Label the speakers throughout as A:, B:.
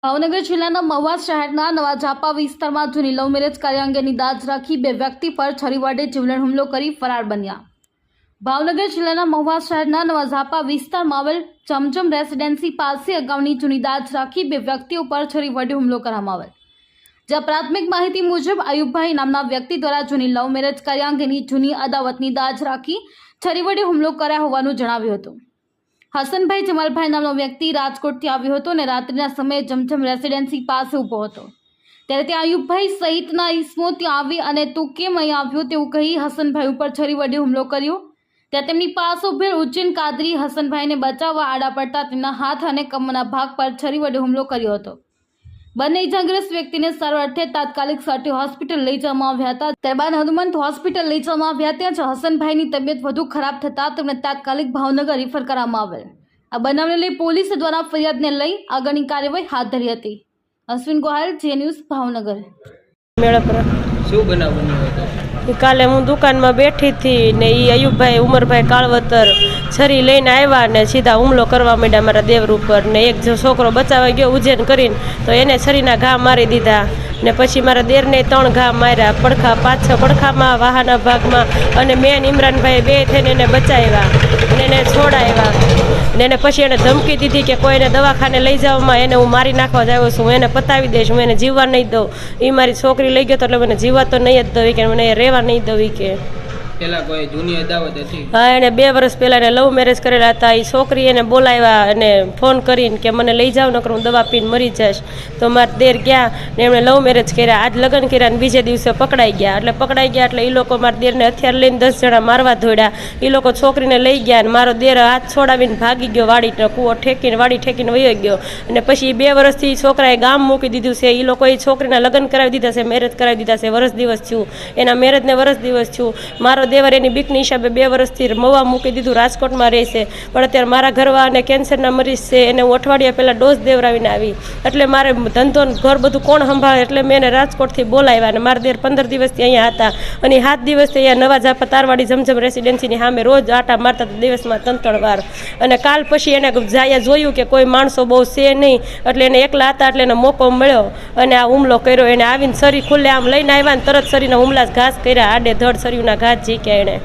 A: ભાવનગર જિલ્લાના મહુવા શહેરના નવા ઝાપા વિસ્તારમાં જૂની લવ મેરેજ કાર્ય અંગેની દાજ રાખી બે વ્યક્તિ પર છરી વડે જીવલેણ હુમલો કરી ફરાર બન્યા। ભાવનગર જિલ્લાના મહુવા શહેરના નવા ઝાપા વિસ્તારમાં આવેલ ચમચમ રેસિડેન્સી પાસે અગાઉની જૂની દાજ રાખી બે વ્યક્તિઓ પર છરી વડે હુમલો કરવામાં આવેલ, જ્યાં પ્રાથમિક માહિતી મુજબ આયુબભાઈ નામના વ્યક્તિ દ્વારા જૂની લવ મેરેજ કાર્ય અંગેની જૂની અદાવતની દાજ રાખી છરી વડે હુમલો કર્યા હોવાનું જણાવ્યું હતું। હસનભાઈ જમાલભાઈ નામનો વ્યક્તિ રાજકોટથી આવ્યો હતો અને રાત્રિના સમયે જમજમ રેસિડેન્સી પાસે ઊભો હતો, ત્યારે ત્યાં આયુબભાઈ સહિતના ઈસમો ત્યાં આવી અને તું કેમ અહીં આવ્યો તેવું કહી હસનભાઈ ઉપર છરી વડે હુમલો કર્યો। ત્યાં તેમની પાસે ઉભેલ ઉજ્જૈન કાદરી હસનભાઈને બચાવવા આડા પડતા તેમના હાથ અને કમરના ભાગ પર છરી વડે હુમલો કર્યો હતો। બંને ઇજાગ્રસ્ત વ્યક્તિને સારવાર અર્થે તાત્કાલિક સાટી હોસ્પિટલ લઈ જવામાં આવ્યા હતા। ત્યારબાદ હનુમંત હોસ્પિટલ લઈ જવામાં આવ્યા, ત્યાં હસનભાઈની તબિયત વધુ ખરાબ થતાં તેમને તાત્કાલિક ભાવનગર રિફર કરવામાં આવેલ। આ બનાવને લઈ પોલીસ દ્વારા ફરિયાદને લઈ આગળની કાર્યવાહી હાથ ધરી હતી। અશ્વિન ગોહાલ, જે ન્યૂઝ, ભાવનગર।
B: શું બનાવ બન્યો હતો?
C: કાલે હું દુકાનમાં બેઠી હતી ને એ અયુબભાઈ ઉમરભાઈ કાળવતર છરી લઈને આવ્યા ને સીધા હુમલો કરવા માંડ્યા મારા દેવર ઉપર ને એક જો છોકરો બચાવવા ગયો ઉજ્જૈન કરીને તો એને છરીના ઘા મારી દીધા ને પછી મારા દેરને 3 ઘા માર્યા, પડખા 5-6 પડખામાં, વાહાના ભાગમાં, અને મેન ઇમરાનભાઈ બે થઈને એને બચાવ્યા ને એને છોડાવ્યા ને એને પછી એને ધમકી દીધી કે કોઈને દવાખાને લઈ જવામાં એને હું મારી નાખવા જ આવ્યો છું, હું એને પતાવી દઈશ, હું એને જીવવા નહીં દઉં। એ મારી છોકરી લઈ ગયો તો એટલે મને જીવવા તો નહીં જ દઉં કે મને રહેવા નહીં દઉં કે
B: પેલા કોઈ જૂની અદાવત હતી?
C: હા, એને 2 વર્ષ પહેલાં એને લવ મેરેજ કરેલા હતા। એ છોકરી એને બોલાવ્યા અને ફોન કરીને કે મને લઈ જાવ, નકર હું દવા પીને મરી જઈશ। તો મારા દેર ગયા ને એમણે લવ મેરેજ કર્યા, આજ લગ્ન કર્યા ને બીજે દિવસે પકડાઈ ગયા। એટલે પકડાઈ ગયા એટલે એ લોકો મારા દેરને હથિયાર લઈને 10 જણા મારવા દોડ્યા। એ લોકો છોકરીને લઈ ગયા અને મારો દેર હાથ છોડાવીને ભાગી ગયો, વાડીને કૂવો ઠેકીને વાડી ઠેકીને વયો ગયો। અને પછી 2 વર્ષથી છોકરાએ ગામ મૂકી દીધું છે। એ લોકોએ છોકરીના લગ્ન કરાવી દીધા છે, મેરેજ કરાવી દીધા છે, વર્ષ દિવસ થયું એના મેરેજને, વર્ષ દિવસ થયું। મારો દેવર એની બીકની હિસાબે 2 વર્ષથી મવા મૂકી દીધું, રાજકોટમાં રહે છે, પણ અત્યારે મારા ઘરવાળા અને કેન્સરના મરીઝ છે, એને હું અઠવાડિયા પહેલાં ડોઝ દેવરાવીને આવી, એટલે મારે ધંધો ઘર બધું કોણ સંભાળે, એટલે મેં એને રાજકોટથી બોલાવ્યા અને મારા દેર 15 દિવસથી અહીંયા હતા અને 7 દિવસથી અહીંયા નવા ઝાપા તારવાડી જમજમ રેસિડેન્સીની સામે રોજ આટા મારતા હતા, દિવસમાં 3-3 વાર। અને કાલ પછી એને જાયા જોયું કે કોઈ માણસો બહુ છે નહીં, એટલે એને એકલા હતા એટલે એને મોકો મળ્યો અને આ હુમલો કર્યો। એને આવીને શરી ખુલ્લે આમ લઈને આવ્યા ને તરત શરીરના હુમલા ઘાસ કર્યા, આડે ધડ શરીરના ઘાસ ઝીક્યા એને।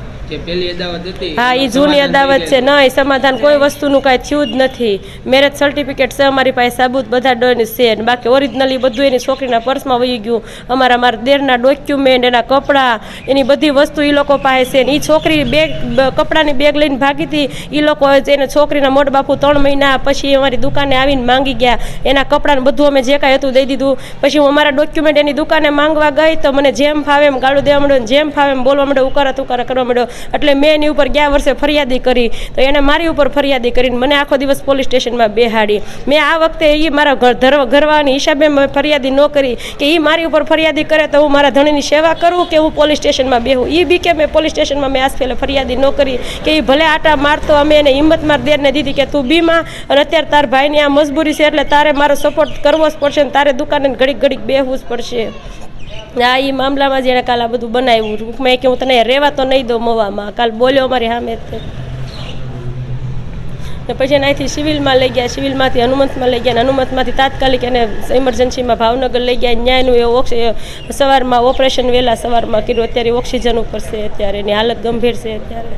B: પેલી અદાવત હતી?
C: હા, એ જૂની અદાવત છે, નહીં સમાધાન કોઈ વસ્તુનું કાંઈ થયું જ નથી। મેરેજ સર્ટિફિકેટ છે અમારી પાસે, સાબુત બધા ડોની છે, બાકી ઓરિજિનલી બધું એની છોકરીના પર્સમાં વહી ગયું। મારા દેરના ડોક્યુમેન્ટ, એના કપડાં, એની બધી વસ્તુ એ લોકો પાસે છે। એ છોકરી બેગ, કપડાની બેગ લઈને ભાગી હતી, એ લોકો એને છોકરીના મોટ બાપુ 3 મહિના પછી અમારી દુકાને આવીને માંગી ગયા, એના કપડાને બધું અમે જે કાંઈ હતું દઈ દીધું। પછી હું અમારા ડોક્યુમેન્ટ એની દુકાને માંગવા ગઈ તો મને જેમ ફાવે એમ ગાળું દેવા માંડ્યો, જેમ ફાવે એમ બોલવા માંડ્યો, ઉકારા તુકારા કરવા માંડ્યો। એટલે મેં એની ઉપર ગયા વર્ષે ફરિયાદી કરી તો એને મારી ઉપર ફરિયાદી કરીને મને આખો દિવસ પોલીસ સ્ટેશનમાં બેહાડી। મેં આ વખતે એ મારા ઘરવાળાની હિસાબે મેં ફરિયાદી ન કરી કે એ મારી ઉપર ફરિયાદી કરે તો હું મારા ધણીની સેવા કરું કે હું પોલીસ સ્ટેશનમાં બેહું। એ બી કે મેં પોલીસ સ્ટેશનમાં મેં આજ પહેલાં ફરિયાદી ન કરી કે એ ભલે આટા મારતો, અમે એને હિંમત માર દેરને દીધી કે તું બીમાં અને અત્યારે તાર ભાઈની આ મજબૂરી છે એટલે તારે મારો સપોર્ટ કરવો જ પડશે ને તારે દુકાને ઘડીક ઘડીક બેહવું જ પડશે। આ એ મામલામાં જેણે કાલ આ બધું બનાવ્યું, મેં કે હું તને રહેવા તો નહીં દઉં મવામાં, કાલ બોલ્યો મારી સામે ને પછી એને અહીંથી સિવિલમાં લઈ ગયા, સિવિલમાંથી હનુમંતમાં લઈ ગયા, હનુમંતમાંથી તાત્કાલિક એને ઇમરજન્સીમાં ભાવનગર લઈ ગયા। ન્યાયનું એવું સવારમાં ઓપરેશન વહેલા સવારમાં કર્યું, અત્યારે ઓક્સિજન ઉપર છે, અત્યારે એની હાલત ગંભીર છે અત્યારે।